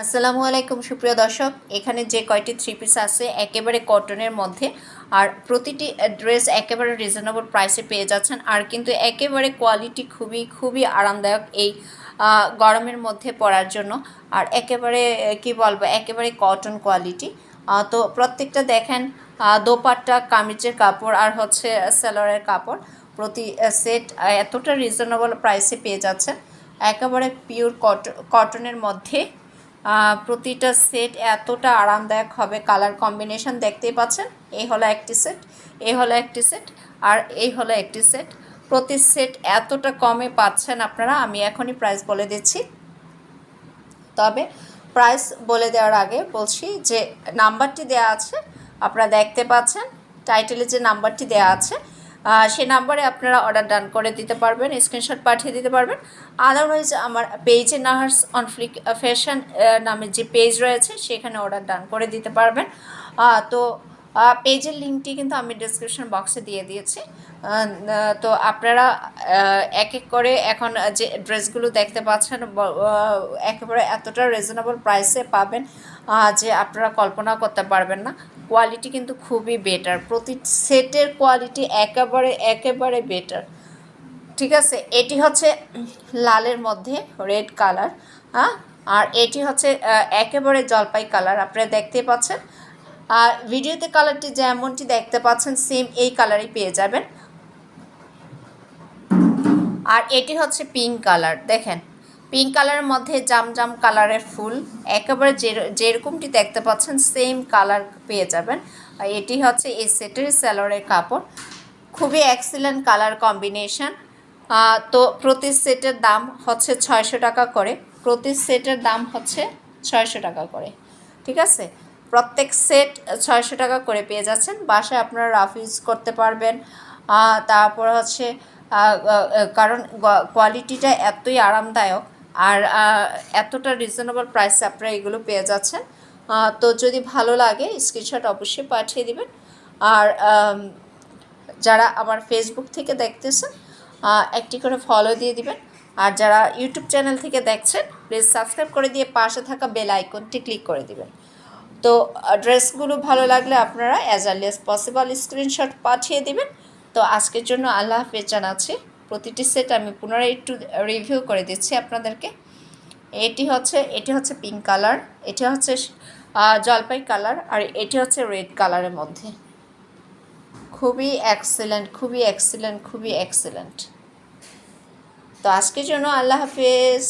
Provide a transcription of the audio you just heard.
আসসালামু আলাইকুম সুপ্রিয় দর্শক, এখানে যে কয়টি থ্রি পিস আছে একেবারে কটনের মধ্যে, আর প্রতিটি ড্রেস একেবারে রিজনেবল প্রাইসে পেয়ে যাচ্ছেন। আর কিন্তু একেবারে কোয়ালিটি খুবই খুবই আরামদায়ক এই গরমের মধ্যে পরার জন্য। আর একেবারে কি বলবো, একেবারে কটন কোয়ালিটি। তো প্রত্যেকটা দেখেন, দোপাট্টা, কামিজের কাপড় আর হচ্ছে সেলোয়ারের কাপড়, প্রতি সেট এতটা রিজনেবল প্রাইসে পেয়ে যাচ্ছেন। একেবারে পিওর কটনের মধ্যে প্রতিটা সেট এতটা আরামদায়ক হবে। কালার কম্বিনেশন দেখতেই পাচ্ছেন। এই হলো একটি সেট, এই হলো একটি সেট, আর এই হলো একটি সেট। প্রতি সেট এতটা কমে পাচ্ছেন আপনারা। আমি এখনই প্রাইস বলে দিচ্ছি, তবে প্রাইস বলে দেওয়ার আগে বলছি যে নাম্বারটি দেওয়া আছে, আপনারা দেখতে পাচ্ছেন টাইটেলে যে নাম্বারটি দেওয়া আছে, সেই নাম্বারে আপনারা অর্ডার ডান করে দিতে পারবেন, স্ক্রিনশট পাঠিয়ে দিতে পারবেন। আদারওয়াইজ আমার পেজে নাহার্স অন ফ্লিক ফ্যাশন নামে যে পেজ রয়েছে সেখানে অর্ডার ডান করে দিতে পারবেন। তো পেজের লিঙ্কটি কিন্তু আমি ডিসক্রিপশন বক্সে দিয়ে দিয়েছি। তো আপনারা এক এক করে এখন যে ড্রেসগুলো দেখতে পাচ্ছেন একেবারে এতটা রিজনেবল প্রাইসে পাবেন যে আপনারা কল্পনা করতে পারবেন না। কোয়ালিটি কিন্তু খুবই বেটার, প্রতি সেটের কোয়ালিটি একেবারে একেবারে বেটার। ঠিক আছে, এটি হচ্ছে লালের মধ্যে রেড কালার, হ্যাঁ, আর এটি হচ্ছে একেবারে জলপাই কালার, আপনারা দেখতে পাচ্ছেন। আর ভিডিওতে কালারটি যেমনটি দেখতে পাচ্ছেন সেম এই কালারই পেয়ে যাবেন। আর এটি হচ্ছে পিঙ্ক কালার, দেখেন পিঙ্ক কালারের মধ্যে জামজাম কালারের ফুল, একেবারে যেরকমটি দেখতে পাচ্ছেন সেম কালার পেয়ে যাবেন। আর এটি হচ্ছে এই সেটের সেলোয়ারের কাপড়, খুবই এক্সিলেন্ট কালার কম্বিনেশন। তো প্রতি সেটের দাম হচ্ছে 600 টাকা করে, প্রতি সেটের দাম হচ্ছে 600 টাকা করে। ঠিক আছে, প্রত্যেক সেট 600 টাকা করে পেয়ে যাচ্ছেন। বাসায় আপনারা রাফ ইউজ করতে পারবেন। তারপর হচ্ছে কারণ কোয়ালিটিটা এতই আরামদায়ক আর এতটা রিজনেবল প্রাইসে আপনারা এগুলো পেয়ে যাচ্ছেন। তো যদি ভালো লাগে স্ক্রিনশট অবশ্যই পাঠিয়ে দিবেন। আর যারা আমার ফেসবুক থেকে দেখতেছেন একটি করে ফলো দিয়ে দিবেন। আর যারা ইউটিউব চ্যানেল থেকে দেখছেন প্লিজ সাবস্ক্রাইব করে দিয়ে পাশে থাকা বেল আইকনটি ক্লিক করে দিবেন। তো ড্রেসগুলো ভালো লাগলে আপনারা as early as possible screenshot পাঠিয়ে দিবেন। তো আজকের জন্য আল্লাহ হাফেজ জানাচ্ছি। প্রতিটি সেট আমি পুনরায় একটু রিভিউ করে দিচ্ছি আপনাদেরকে। এটি হচ্ছে পিঙ্ক কালার, এটি হচ্ছে জলপাই কালার, আর এটি হচ্ছে রেড কালারের মধ্যে। খুবই এক্সেলেন্ট, খুবই এক্সেলেন্ট, খুবই এক্সেলেন্ট। তো আজকের জন্য আল্লাহ হাফেজ।